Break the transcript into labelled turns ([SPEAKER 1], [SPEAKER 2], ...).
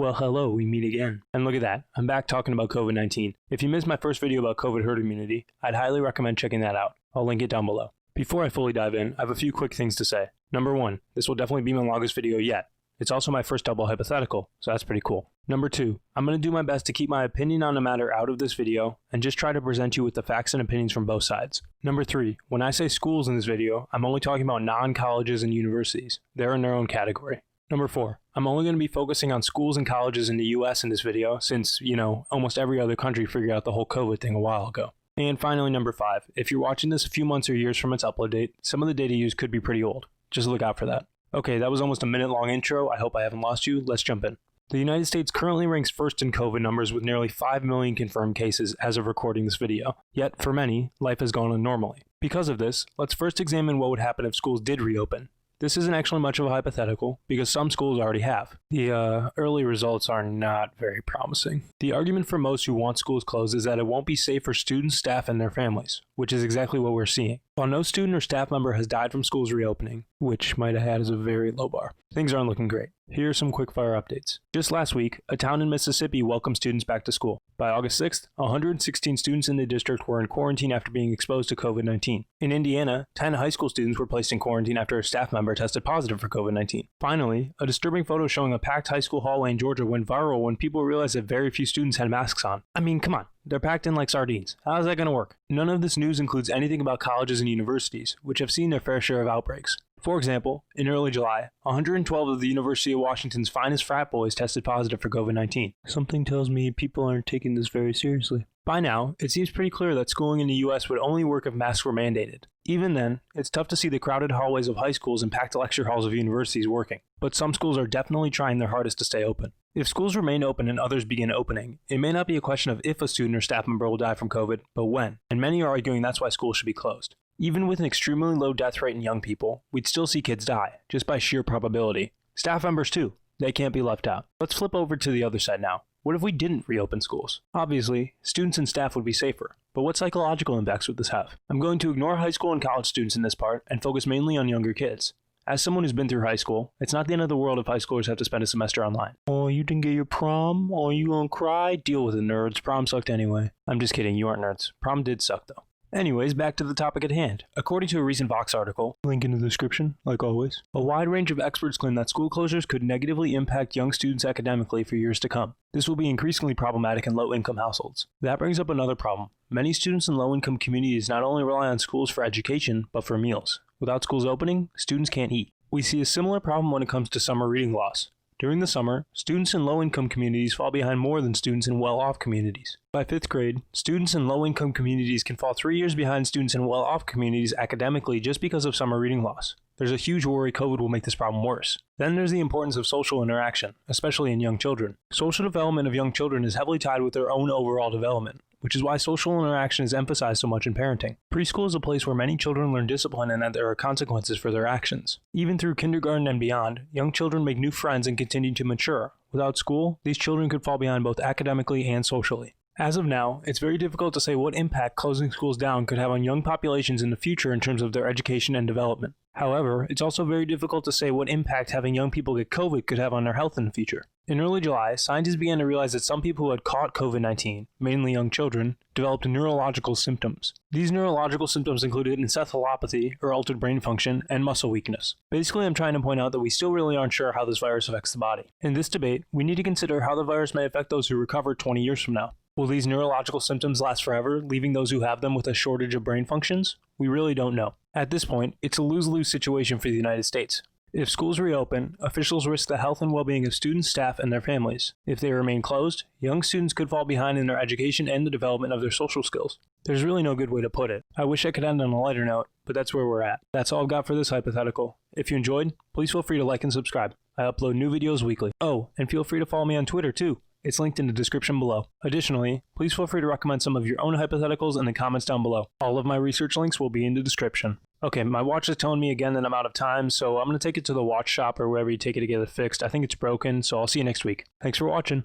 [SPEAKER 1] Well, hello, we meet again. And look at that, I'm back talking about COVID-19. If you missed my first video about COVID herd immunity, I'd highly recommend checking that out. I'll link it down below. Before I fully dive in, I have a few quick things to say. Number 1, this will definitely be my longest video yet. It's also my first double hypothetical, so that's pretty cool. Number 2, I'm going to do my best to keep my opinion on the matter out of this video and just try to present you with the facts and opinions from both sides. Number 3, when I say schools in this video, I'm only talking about non-colleges and universities. They're in their own category. Number 4, I'm only going to be focusing on schools and colleges in the US in this video since, almost every other country figured out the whole COVID thing a while ago. And finally, number 5, if you're watching this a few months or years from its upload date, some of the data used could be pretty old. Just look out for that. Okay, that was almost a minute-long intro. I hope I haven't lost you. Let's jump in. The United States currently ranks first in COVID numbers with nearly 5 million confirmed cases as of recording this video. Yet, for many, life has gone on normally. Because of this, let's first examine what would happen if schools did reopen. This isn't actually much of a hypothetical, because some schools already have. The early results are not very promising. The argument for most who want schools closed is that it won't be safe for students, staff, and their families, which is exactly what we're seeing. While no student or staff member has died from schools reopening, which might have had as a very low bar, things aren't looking great. Here are some quick-fire updates. Just last week, a town in Mississippi welcomed students back to school. By August 6th, 116 students in the district were in quarantine after being exposed to COVID-19. In Indiana, 10 high school students were placed in quarantine after a staff member tested positive for COVID-19. Finally, a disturbing photo showing a packed high school hallway in Georgia went viral when people realized that very few students had masks on. I mean, come on. They're packed in like sardines. How's that going to work? None of this news includes anything about colleges and universities, which have seen their fair share of outbreaks. For example, in early July, 112 of the University of Washington's finest frat boys tested positive for COVID-19. Something tells me people aren't taking this very seriously. By now, it seems pretty clear that schooling in the US would only work if masks were mandated. Even then, it's tough to see the crowded hallways of high schools and packed lecture halls of universities working. But some schools are definitely trying their hardest to stay open. If schools remain open and others begin opening, it may not be a question of if a student or staff member will die from COVID, but when. And many are arguing that's why schools should be closed. Even with an extremely low death rate in young people, we'd still see kids die, just by sheer probability. Staff members too. They can't be left out. Let's flip over to the other side now. What if we didn't reopen schools? Obviously, students and staff would be safer, but what psychological impacts would this have? I'm going to ignore high school and college students in this part and focus mainly on younger kids. As someone who's been through high school, it's not the end of the world if high schoolers have to spend a semester online. Oh, you didn't get your prom? Oh, you gonna cry? Deal with it, nerds. Prom sucked anyway. I'm just kidding, you aren't nerds. Prom did suck though. Anyways, back to the topic at hand. According to a recent Vox article, link in the description, like always, a wide range of experts claim that school closures could negatively impact young students academically for years to come. This will be increasingly problematic in low-income households. That brings up another problem. Many students in low-income communities not only rely on schools for education, but for meals. Without schools opening, students can't eat. We see a similar problem when it comes to summer reading loss. During the summer, students in low-income communities fall behind more than students in well-off communities. By 5th grade, students in low-income communities can fall 3 years behind students in well-off communities academically just because of summer reading loss. There's a huge worry COVID will make this problem worse. Then there's the importance of social interaction, especially in young children. Social development of young children is heavily tied with their own overall development, which is why social interaction is emphasized so much in parenting. Preschool is a place where many children learn discipline and that there are consequences for their actions. Even through kindergarten and beyond, young children make new friends and continue to mature. Without school, these children could fall behind both academically and socially. As of now, it's very difficult to say what impact closing schools down could have on young populations in the future in terms of their education and development. However, it's also very difficult to say what impact having young people get COVID could have on their health in the future. In early July, scientists began to realize that some people who had caught COVID-19, mainly young children, developed neurological symptoms. These neurological symptoms included encephalopathy, or altered brain function, and muscle weakness. Basically, I'm trying to point out that we still really aren't sure how this virus affects the body. In this debate, we need to consider how the virus may affect those who recover 20 years from now. Will these neurological symptoms last forever, leaving those who have them with a shortage of brain functions? We really don't know. At this point, it's a lose-lose situation for the United States. If schools reopen, officials risk the health and well-being of students, staff, and their families. If they remain closed, young students could fall behind in their education and the development of their social skills. There's really no good way to put it. I wish I could end on a lighter note, but that's where we're at. That's all I've got for this hypothetical. If you enjoyed, please feel free to like and subscribe. I upload new videos weekly. Oh, and feel free to follow me on Twitter too. It's linked in the description below. Additionally, please feel free to recommend some of your own hypotheticals in the comments down below. All of my research links will be in the description. Okay, my watch is telling me again that I'm out of time, so I'm going to take it to the watch shop or wherever you take it to get it fixed. I think it's broken, so I'll see you next week. Thanks for watching.